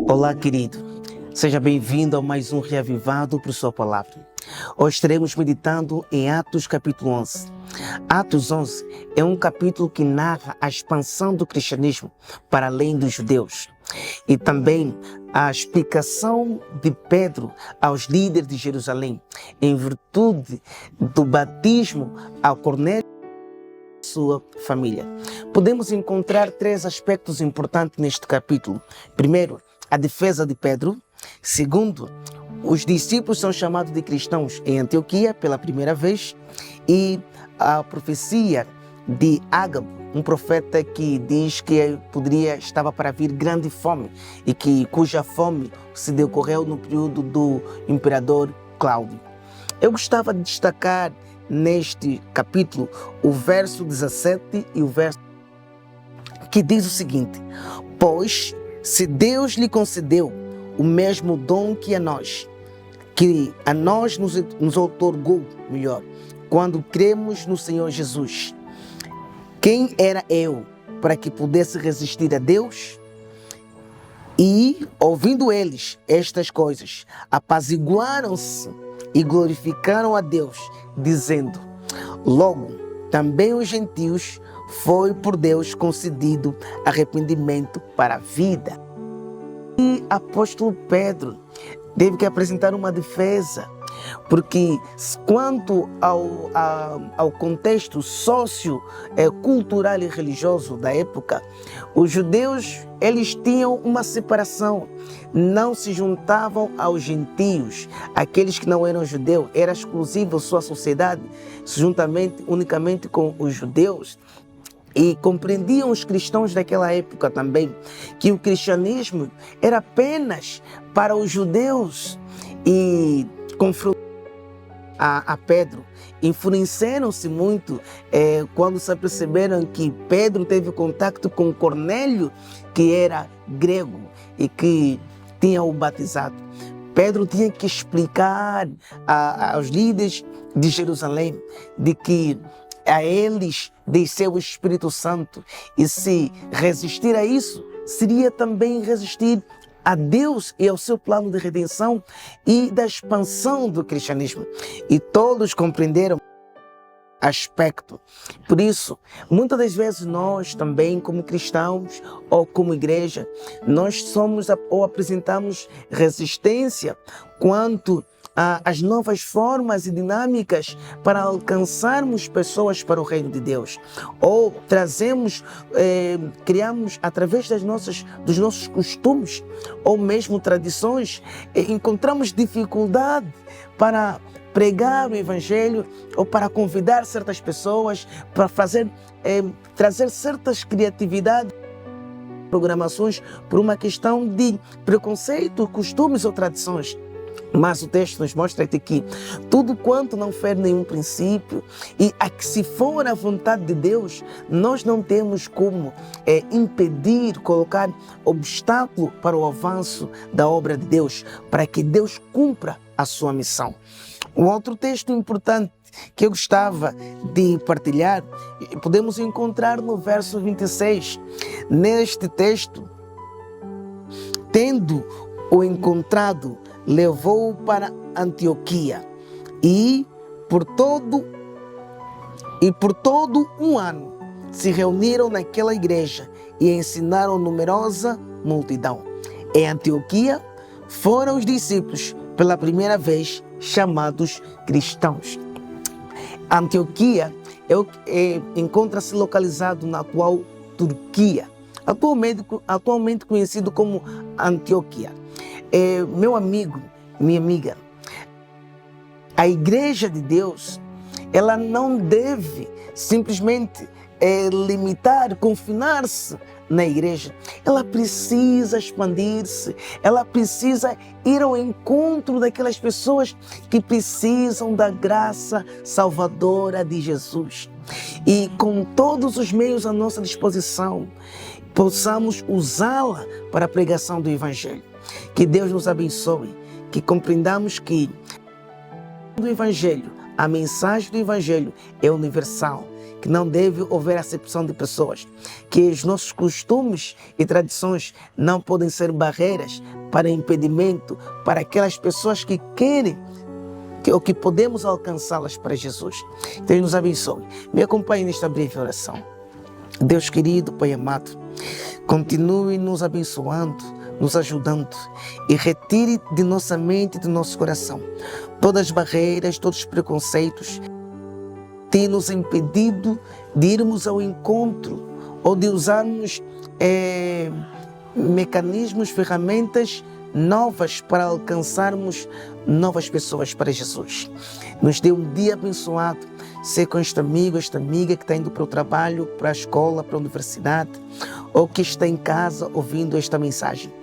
Olá, querido. Seja bem-vindo a mais um Reavivado por Sua Palavra. Hoje estaremos meditando em Atos capítulo 11. Atos 11 é um capítulo que narra a expansão do cristianismo para além dos judeus e também a explicação de Pedro aos líderes de Jerusalém em virtude do batismo a Cornélio e sua família. Podemos encontrar três aspectos importantes neste capítulo. Primeiro, a defesa de Pedro. Segundo, os discípulos são chamados de cristãos em Antioquia pela primeira vez. E a profecia de Ágabo, um profeta que diz que estava para vir grande fome e cuja fome se decorreu no período do imperador Cláudio. Eu gostava de destacar neste capítulo o verso 17 e o verso que diz o seguinte: pois se Deus lhe concedeu o mesmo dom que a nós nos outorgou, melhor, quando cremos no Senhor Jesus. Quem era eu para que pudesse resistir a Deus? E, ouvindo eles estas coisas, apaziguaram-se e glorificaram a Deus, dizendo: logo, também os gentios foi por Deus concedido arrependimento para a vida. E apóstolo Pedro teve que apresentar uma defesa, porque quanto ao contexto cultural e religioso da época, os judeus eles tinham uma separação, não se juntavam aos gentios, aqueles que não eram judeus, era exclusivo sua sociedade, unicamente com os judeus. E compreendiam os cristãos daquela época também que o cristianismo era apenas para os judeus. E confrontaram a Pedro, influenciaram-se muito quando se aperceberam que Pedro teve contato com Cornélio, que era grego e que tinha o batizado. Pedro tinha que explicar aos líderes de Jerusalém de que a eles desceu o Espírito Santo, e se resistir a isso, seria também resistir a Deus e ao seu plano de redenção e da expansão do cristianismo. E todos compreenderam aspecto. Por isso, muitas das vezes nós também, como cristãos ou como igreja, nós somos ou apresentamos resistência quanto as novas formas e dinâmicas para alcançarmos pessoas para o reino de Deus. Ou criamos através dos nossos costumes ou mesmo tradições, encontramos dificuldade para pregar o Evangelho ou para convidar certas pessoas, para trazer certas criatividades, programações por uma questão de preconceito, costumes ou tradições. Mas o texto nos mostra que tudo quanto não fere nenhum princípio e se for a vontade de Deus, nós não temos como impedir, colocar obstáculo para o avanço da obra de Deus, para que Deus cumpra a sua missão. Um outro texto importante que eu gostava de partilhar, podemos encontrar no verso 26. Neste texto, tendo-o encontrado, levou-o para Antioquia e por todo um ano se reuniram naquela igreja e ensinaram numerosa multidão. Em Antioquia foram os discípulos pela primeira vez chamados cristãos. Antioquia encontra-se localizado na atual Turquia, atualmente conhecido como Antioquia. Meu amigo, minha amiga, a igreja de Deus, ela não deve simplesmente confinar-se na igreja. Ela precisa expandir-se, ela precisa ir ao encontro daquelas pessoas que precisam da graça salvadora de Jesus. E com todos os meios à nossa disposição, possamos usá-la para a pregação do Evangelho. Que Deus nos abençoe, que compreendamos que a mensagem do Evangelho é universal, que não deve haver acepção de pessoas, que os nossos costumes e tradições não podem ser barreiras para impedimento para aquelas pessoas que querem ou que podemos alcançá-las para Jesus. Deus nos abençoe. Me acompanhe nesta breve oração. Deus querido, Pai amado, continue nos abençoando, nos ajudando e retire de nossa mente e do nosso coração todas as barreiras, todos os preconceitos que têm nos impedido de irmos ao encontro ou de usarmos mecanismos, ferramentas novas para alcançarmos novas pessoas para Jesus. Nos dê um dia abençoado. Ser com este amigo, esta amiga que está indo para o trabalho, para a escola, para a universidade, ou que está em casa ouvindo esta mensagem.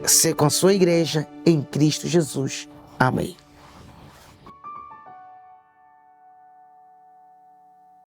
Ser com a sua igreja em Cristo Jesus. Amém.